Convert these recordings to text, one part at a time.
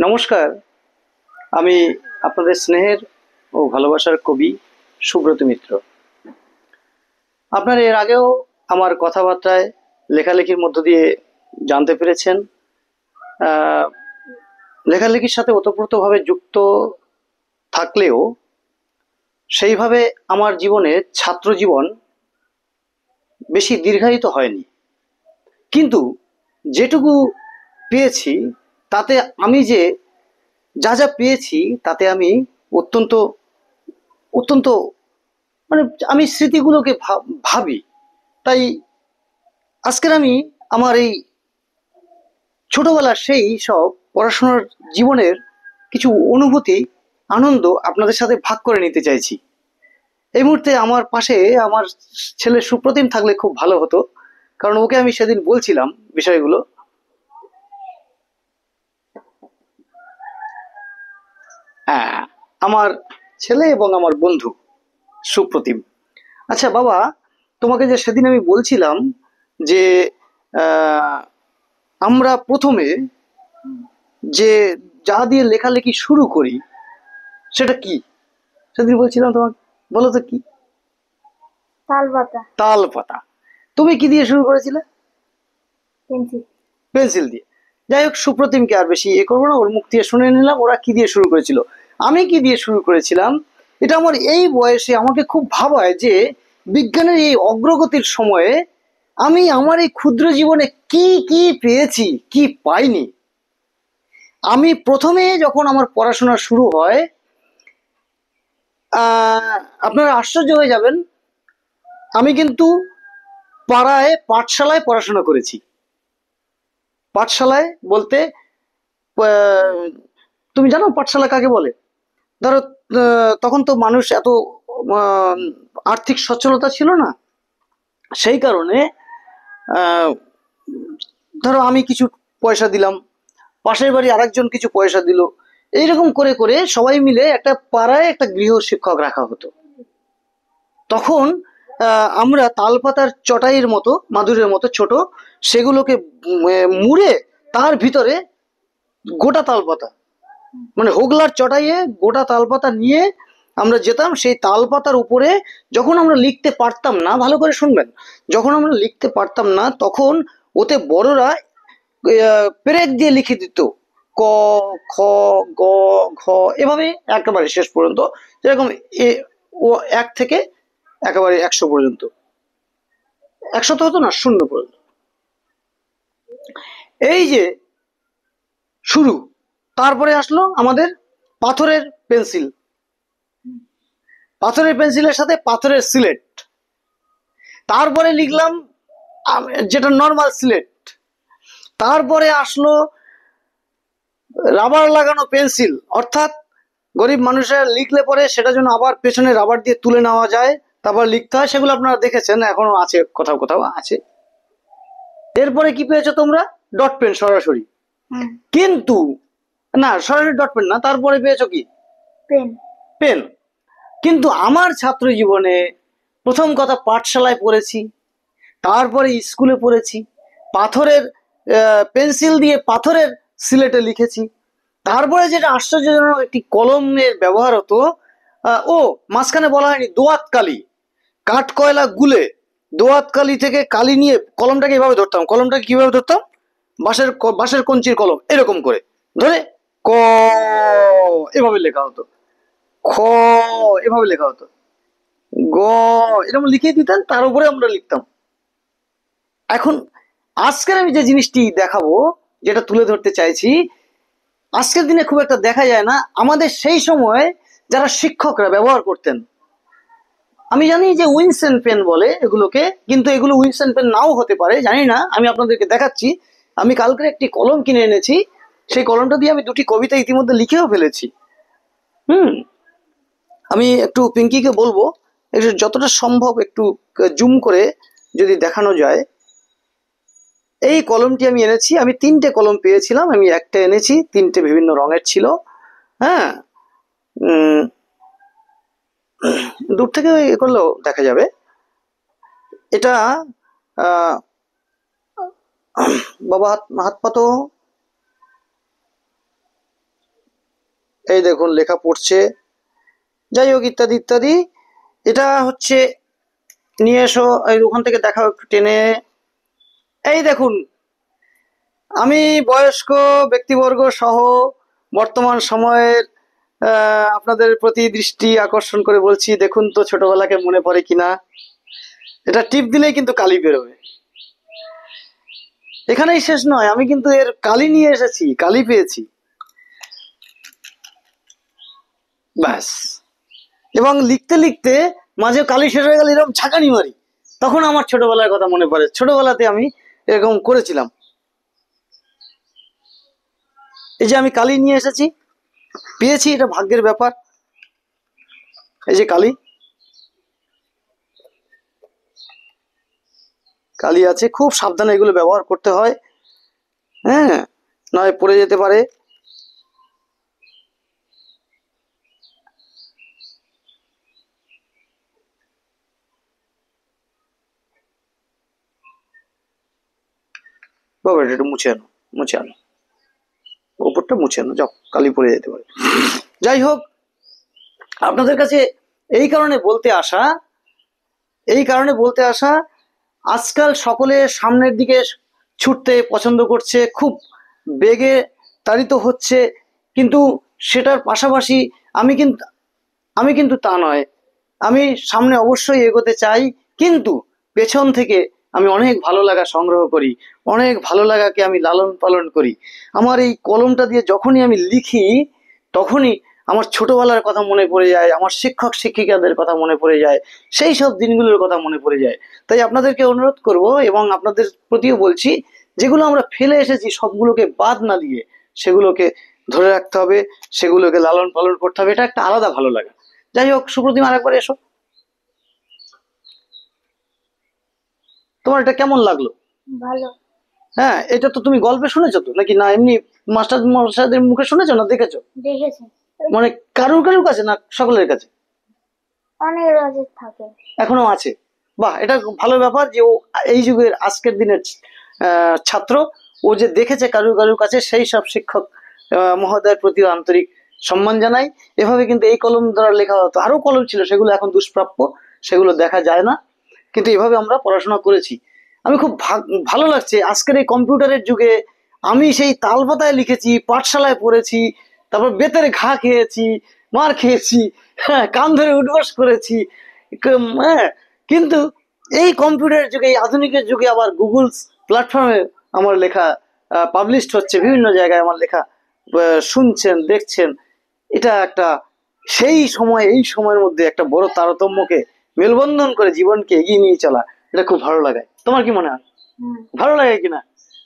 নমস্কার, আমি আপনাদের স্নেহের ও ভালোবাসার কবি সুব্রত মিত্র। আপনারা এর আগেও আমার কথাবার্তায় লেখালেখির মধ্য দিয়ে জানতে পেরেছেন। আহ, লেখালেখির সাথে ওতপ্রোতভাবে যুক্ত থাকলেও সেইভাবে আমার জীবনে ছাত্র জীবন বেশি দীর্ঘায়িত হয়নি, কিন্তু যেটুকু পেয়েছি তাতে আমি যে যা যা পেয়েছি তাতে আমি অত্যন্ত অত্যন্ত মানে আমি স্মৃতিগুলোকে ভাবি। তাই আজকের আমি আমার এই ছোটবেলার সেই সব পড়াশোনার জীবনের কিছু অনুভূতি, আনন্দ আপনাদের সাথে ভাগ করে নিতে চাইছি। এই মুহূর্তে আমার পাশে আমার ছেলে সুপ্রতিম থাকলে খুব ভালো হতো, কারণ ওকে আমি সেদিন বলছিলাম বিষয়গুলো। হ্যাঁ, আমার ছেলে এবং আমার বন্ধু সুপ্রতিম। আচ্ছা বাবা, তোমাকে যে সেদিন আমি বলছিলাম যে আহ, আমরা প্রথমে যে যা দিয়ে লেখালেখি শুরু করি সেটা কি সেদিন বলছিলাম তোমাকে, বলো তো কি? তাল পাতা। তাল পাতা। তুমি কি দিয়ে শুরু করেছিলে? পেন্সিল। পেন্সিল দিয়ে। যাই হোক, সুপ্রতিমকে আর বেশি করবো না, ওর মুখ দিয়ে শুনে নিলাম ওরা কি দিয়ে শুরু করেছিল। আমি কি দিয়ে শুরু করেছিলাম, এটা আমার এই বয়সে আমাকে খুব ভাবায় যে বিজ্ঞানের এই অগ্রগতির সময়ে আমি আমার এই ক্ষুদ্র জীবনে কি কি পেয়েছি, কি পাইনি। আমি প্রথমে যখন আমার পড়াশোনা শুরু হয়, আপনারা আশ্চর্য হয়ে যাবেন, আমি কিন্তু পাড়ায় পাঠশালায় পড়াশোনা করেছি। পাঠশালায় বলতে তুমি জানো পাঠশালা কাকে বলে? ধরো, তখন তো মানুষ এত আহ, আর্থিক সচ্ছলতা ছিল না, সেই কারণে আহ, ধরো আমি কিছু পয়সা দিলাম, পাশের বাড়ি আরেকজন কিছু পয়সা দিল, এইরকম করে করে সবাই মিলে একটা পাড়ায় একটা গৃহ শিক্ষক রাখা হতো। তখন আমরা তালপাতার চটাইয়ের মতো, মাদুরের মতো ছোট, সেগুলোকে মুড়ে তার ভিতরে গোটা তালপাতা, মানে হোগলার চটাইয়ে গোটা তালপাতা নিয়ে আমরা যেতাম। সেই তালপাতার উপরে যখন আমরা লিখতে পারতাম না, ভালো করে শুনবেন, যখন আমরা লিখতে পারতাম না তখন ওতে বড়রা পেরেক দিয়ে লিখে দিত ক, খ, গ, ঘ, এভাবে একেবারে শেষ পর্যন্ত, যেরকম এ ও 1 থেকে একেবারে 100 পর্যন্ত, 100 তো হতো না, 0 পর্যন্ত। এই যে শুরু, তারপরে আসলো আমাদের পাথরের পেন্সিল, পাথরের পেন্সিলের সাথে পাথরের সিলেট, তারপরে লিখলাম যেটা নর্মাল সিলেট, তারপরে আসলো রাবার লাগানো পেন্সিল, অর্থাৎ গরিব মানুষের লিখলে পরে সেটা যেন আবার পেছনে রাবার দিয়ে তুলে নেওয়া যায়, তারপর লিখতে হয়, সেগুলো আপনারা দেখেছেন, এখনো আছে, কোথাও কোথাও আছে। এরপরে কি পেয়েছো তোমরা? ডট পেন, সরাসরি। কিন্তু না, সরাসরি ডট পেন না, তারপরে পেয়েছো কি? পেন। পেন। কিন্তু আমার ছাত্র জীবনে প্রথম কথা পাঠশালায় পড়েছি, তারপরে স্কুলে পড়েছি, পাথরের পেন্সিল দিয়ে পাথরের সিলেটে লিখেছি। তারপরে যেটা আশ্চর্যজনক, একটি কলমের ব্যবহার হতো, ও মাঝখানে বলা হয়নি, দোয়াত কালি, কাঠ কয়লা গুলে দোয়াত কালি থেকে কালি নিয়ে কলমটাকে এভাবে ধরতাম। কলমটাকে কিভাবে ধরতাম? বাঁশের বাঁশের কঞ্চির কলম, এরকম করে ধরে ক এভাবে লেখা হতো, খ এভাবে লেখা হতো, গ এরকম লিখে দিতেন, তার উপরে আমরা লিখতাম। এখন আজকের আমি যে জিনিসটি দেখাবো, যেটা তুলে ধরতে চাইছি, আজকের দিনে খুব একটা দেখা যায় না। আমাদের সেই সময় যারা শিক্ষকরা ব্যবহার করতেন, আমি জানি যে উইনসেন পেন বলে এগুলোকে, কিন্তু এগুলো উইনসেন পেন নাও হতে পারে, জানি না। আমি আপনাদেরকে দেখাচ্ছি, আমি কালকে একটি কলম কিনে এনেছি, সেই কলমটা দিয়ে আমি 2টি কবিতা ইতিমধ্যে লিখেও ফেলেছি। আমি একটু পিঙ্কিকে বলবো একটু যতটা সম্ভব একটু জুম করে যদি দেখানো যায়। এই কলমটি আমি এনেছি, আমি 3টে কলম পেয়েছিলাম, আমি একটা এনেছি, 3টে বিভিন্ন রঙের ছিল। হ্যাঁ, দূর থেকে এ করলেও দেখা যাবে। এটা বাবা হাত হাত পাতো, এই দেখুন লেখা পড়ছে, যাই হোক ইত্যাদি ইত্যাদি। এটা হচ্ছে নিয়ে এসো, এই ওখান থেকে দেখাও একটু টেনে। এই দেখুন, আমি বয়স্ক ব্যক্তিবর্গ সহ বর্তমান সময়ের আপনাদের প্রতি দৃষ্টি আকর্ষণ করে বলছি, দেখুন তো ছোটবেলাকে মনে পড়ে কিনা। এটা টিপ দিলেই কিন্তু কালি বেরোবে। এখানেই শেষ নয়, আমি কিন্তু এর কালি নিয়ে এসেছি, কালি পেয়েছি, ব্যাস। এবং লিখতে লিখতে মাঝে কালি শেষ হয়ে গেল, এরকম ঝাঁকানি মারি, তখন আমার ছোটবেলার কথা মনে পড়ে, ছোটবেলাতে আমি এরকম করেছিলাম। এই যে আমি কালি নিয়ে এসেছি, পেয়েছি, এটা ভাগ্যের ব্যাপার। এই যে কালি, কালি আছে, খুব সাবধানে এগুলো ব্যবহার করতে হয়, হ্যাঁ, নয় পড়ে যেতে পারে। বাবা এটা একটু মুছে আনো, মুছে আনো, ওপরটা মুছে আনো, যাও, কালি পড়ে যেতে পারে। যাই হোক, আপনাদের কাছে এই কারণে বলতে আসা, এই কারণে বলতে আসা, আজকাল সকলে সামনের দিকে ছুটতে পছন্দ করছে, খুব বেগে তাড়িত হচ্ছে, কিন্তু সেটার পাশাপাশি আমি কিন্তু তা নয়, আমি সামনে অবশ্যই এগোতে চাই, কিন্তু পেছন থেকে আমি অনেক ভালো লাগা সংগ্রহ করি, অনেক ভালো লাগাকে আমি লালন পালন করি। আমার এই কলমটা দিয়ে যখনই আমি লিখি, তখনই আমার ছোটবেলার কথা মনে পড়ে যায়, আমার শিক্ষক শিক্ষিকাদের কথা মনে পড়ে যায়, সেই সব দিনগুলোর কথা মনে পড়ে যায়। তাই আপনাদেরকে অনুরোধ করব, এবং আপনাদের প্রতিও বলছি, যেগুলো আমরা ফেলে এসেছি সবগুলোকে বাদ না দিয়ে সেগুলোকে ধরে রাখতে হবে, সেগুলোকে লালন পালন করতে হবে, এটা একটা আলাদা ভালো লাগা। যাই হোক, সুপ্রতিম আরেকবার এসো, তোমার এটা কেমন লাগলো? ভালো। হ্যাঁ, এটা তো তুমি গল্পে শুনেছো তো, নাকি না এমনি মাস্টার মশাইদের মুখে শুনেছো, না দেখেছো? দেখেছি। মানে কারুর কারুর কাছে, না সকলের কাছে? অনেক রাজের থাকে। এখনো আছে? বাহ, এটা খুব ভালো ব্যাপার যে ও এই যুগের আজকের দিনের ছাত্র, ও যে দেখেছে কারুর কারুর কাছে, সেই সব শিক্ষক মহোদয়ের প্রতি আন্তরিক সম্মান জানাই। এভাবে কিন্তু এই কলম দ্বারা লেখা হতো, আরো কলম ছিল, সেগুলো এখন দুষ্প্রাপ্য, সেগুলো দেখা যায় না, কিন্তু এভাবে আমরা পড়াশোনা করেছি। আমি খুব ভালো লাগছে আজকের এই কম্পিউটারের যুগে আমি সেই তালপাতায় লিখেছি, পাঠশালায় পড়েছি, তারপর বেতের ঘা খেয়েছি, মার খেয়েছি, হ্যাঁ, কান ধরে উঠবস করেছি, হ্যাঁ, কিন্তু এই কম্পিউটারের যুগে, এই আধুনিকের যুগে আবার গুগল প্ল্যাটফর্মে আমার লেখা পাবলিশড হচ্ছে, বিভিন্ন জায়গায় আমার লেখা শুনছেন, দেখছেন। এটা একটা সেই সময়, এই সময়ের মধ্যে একটা বড় তারতম্যকে মেলবন্ধন করে জীবনকে এগিয়ে নিয়ে চলা, এটা খুব ভালো লাগে। তোমার কি মনে হয়, ভালো লাগে কিনা?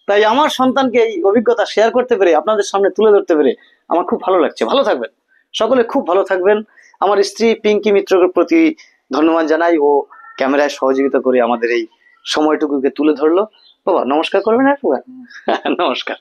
তাই আমার সন্তানকে এই অভিজ্ঞতা শেয়ার করতে পেরে, আপনাদের সামনে তুলে ধরতে পেরে আমার খুব ভালো লাগছে। ভালো থাকবেন সকলে, খুব ভালো থাকবেন। আমার স্ত্রী পিঙ্কি মিত্রকে প্রতি ধন্যবাদ জানাই, ও ক্যামেরায় সহযোগিতা করে আমাদের এই সময়টুকুকে তুলে ধরলো। বাবা নমস্কার করবেন একবার? নমস্কার।